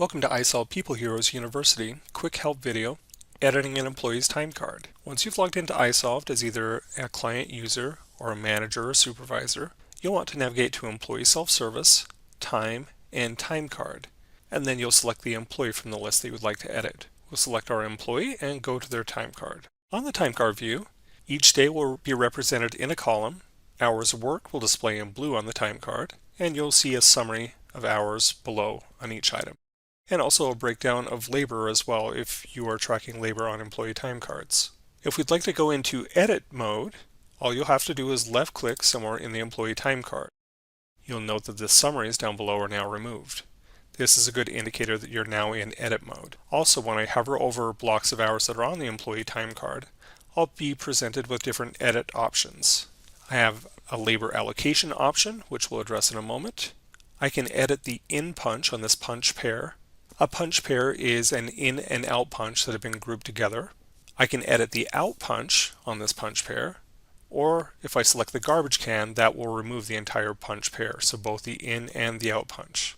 Welcome to iSolve People Heroes University quick help video, editing an employee's time card. Once you've logged into iSolved as either a client user or a manager or supervisor, you'll want to navigate to Employee Self-Service, Time, and Time Card, and then you'll select the employee from the list that you would like to edit. We'll select our employee and go to their time card. On the time card view, each day will be represented in a column. Hours of work will display in blue on the time card, and you'll see a summary of hours below on each item. And also a breakdown of labor as well if you are tracking labor on employee time cards. If we'd like to go into edit mode, all you'll have to do is left click somewhere in the employee time card. You'll note that the summaries down below are now removed. This is a good indicator that you're now in edit mode. Also, when I hover over blocks of hours that are on the employee time card, I'll be presented with different edit options. I have a labor allocation option, which we'll address in a moment. I can edit the in punch on this punch pair. A punch pair is an in and out punch that have been grouped together. I can edit the out punch on this punch pair, or if I select the garbage can, that will remove the entire punch pair, so both the in and the out punch.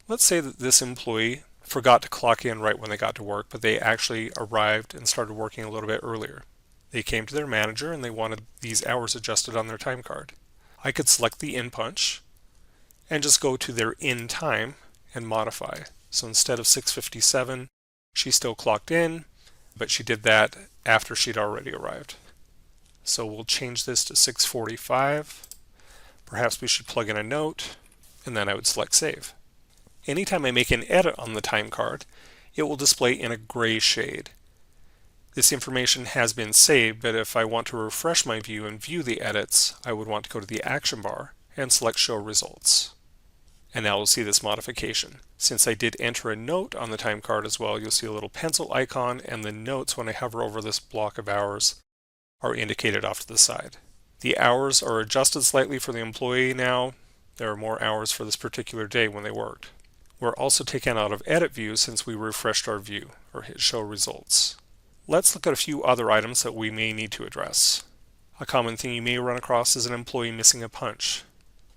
Let's say that this employee forgot to clock in right when they got to work, but they actually arrived and started working a little bit earlier. They came to their manager and they wanted these hours adjusted on their time card. I could select the in punch and just go to their in time and modify. So instead of 6:57, she still clocked in, but she did that after she'd already arrived. So we'll change this to 6:45. Perhaps we should plug in a note, and then I would select save. Anytime I make an edit on the time card, it will display in a gray shade. This information has been saved, but if I want to refresh my view and view the edits, I would want to go to the action bar and select show results. And now we'll see this modification. Since I did enter a note on the time card as well, you'll see a little pencil icon, and the notes when I hover over this block of hours are indicated off to the side. The hours are adjusted slightly for the employee now. There are more hours for this particular day when they worked. We're also taken out of edit view since we refreshed our view or hit show results. Let's look at a few other items that we may need to address. A common thing you may run across is an employee missing a punch.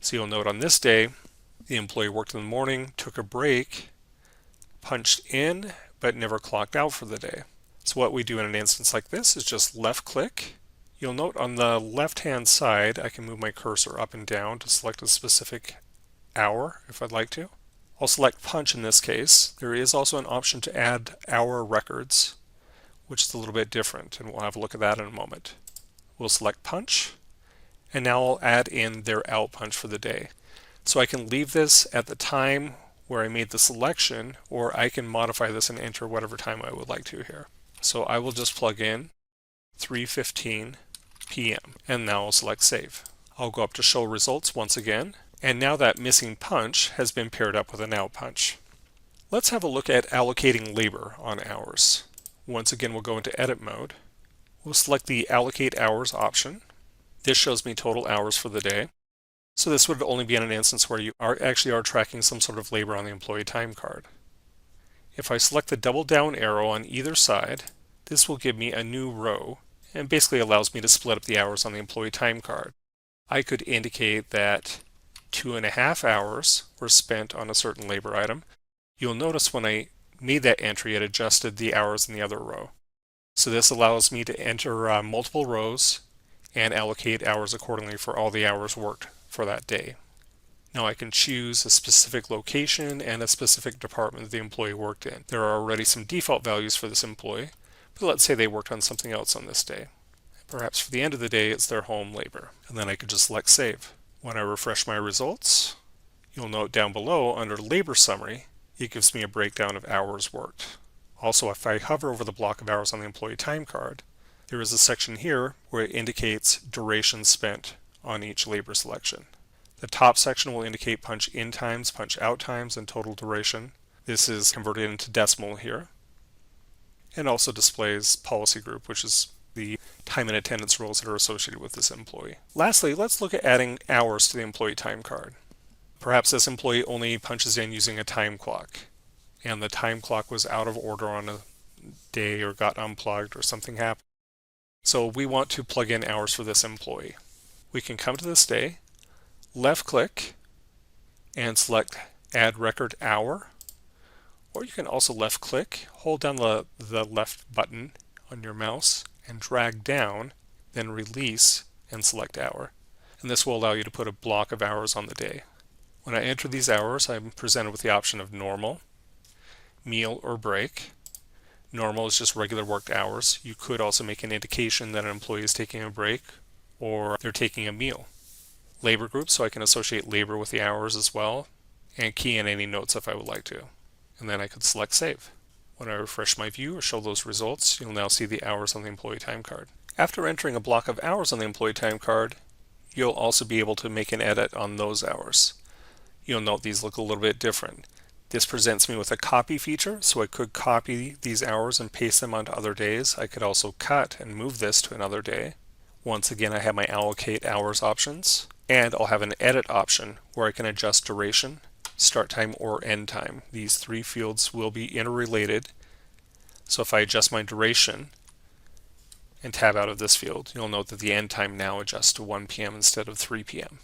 So you'll note on this day, the employee worked in the morning, took a break, punched in, but never clocked out for the day. So what we do in an instance like this is just left click. You'll note on the left hand side, I can move my cursor up and down to select a specific hour if I'd like to. I'll select punch in this case. There is also an option to add hour records, which is a little bit different, and we'll have a look at that in a moment. We'll select punch, and now I'll add in their out punch for the day. So I can leave this at the time where I made the selection, or I can modify this and enter whatever time I would like to here. So I will just plug in 3:15 p.m. and now I'll select save. I'll go up to show results once again, and now that missing punch has been paired up with an out punch. Let's have a look at allocating labor on hours. Once again, we'll go into edit mode. We'll select the allocate hours option. This shows me total hours for the day. So this would only be in an instance where you are tracking some sort of labor on the employee time card. If I select the double down arrow on either side, this will give me a new row and basically allows me to split up the hours on the employee time card. I could indicate that 2.5 hours were spent on a certain labor item. You'll notice when I made that entry, it adjusted the hours in the other row. So this allows me to enter multiple rows and allocate hours accordingly for all the hours worked for that day. Now I can choose a specific location and a specific department the employee worked in. There are already some default values for this employee, but let's say they worked on something else on this day. Perhaps for the end of the day it's their home labor, and then I could just select save. When I refresh my results, you'll note down below under labor summary, it gives me a breakdown of hours worked. Also, if I hover over the block of hours on the employee time card, there is a section here where it indicates duration spent on each labor selection. The top section will indicate punch in times, punch out times, and total duration. This is converted into decimal here, and also displays policy group, which is the time and attendance roles that are associated with this employee. Lastly, let's look at adding hours to the employee time card. Perhaps this employee only punches in using a time clock, and the time clock was out of order on a day or got unplugged or something happened. So we want to plug in hours for this employee. We can come to this day, left click, and select add record hour, Or you can also left click, hold down the left button on your mouse and drag down, then release and select hour. And this will allow you to put a block of hours on the day. When I enter these hours, I'm presented with the option of normal, meal, or break. Normal is just regular worked hours. You could also make an indication that an employee is taking a break or they're taking a meal. Labor group, so I can associate labor with the hours as well, and key in any notes if I would like to. And then I could select save. When I refresh my view or show those results, you'll now see the hours on the employee time card. After entering a block of hours on the employee time card, you'll also be able to make an edit on those hours. You'll note these look a little bit different. This presents me with a copy feature, so I could copy these hours and paste them onto other days. I could also cut and move this to another day. Once again, I have my allocate hours options, and I'll have an edit option where I can adjust duration, start time, or end time. These three fields will be interrelated, so if I adjust my duration and tab out of this field, you'll note that the end time now adjusts to 1 p.m. instead of 3 p.m.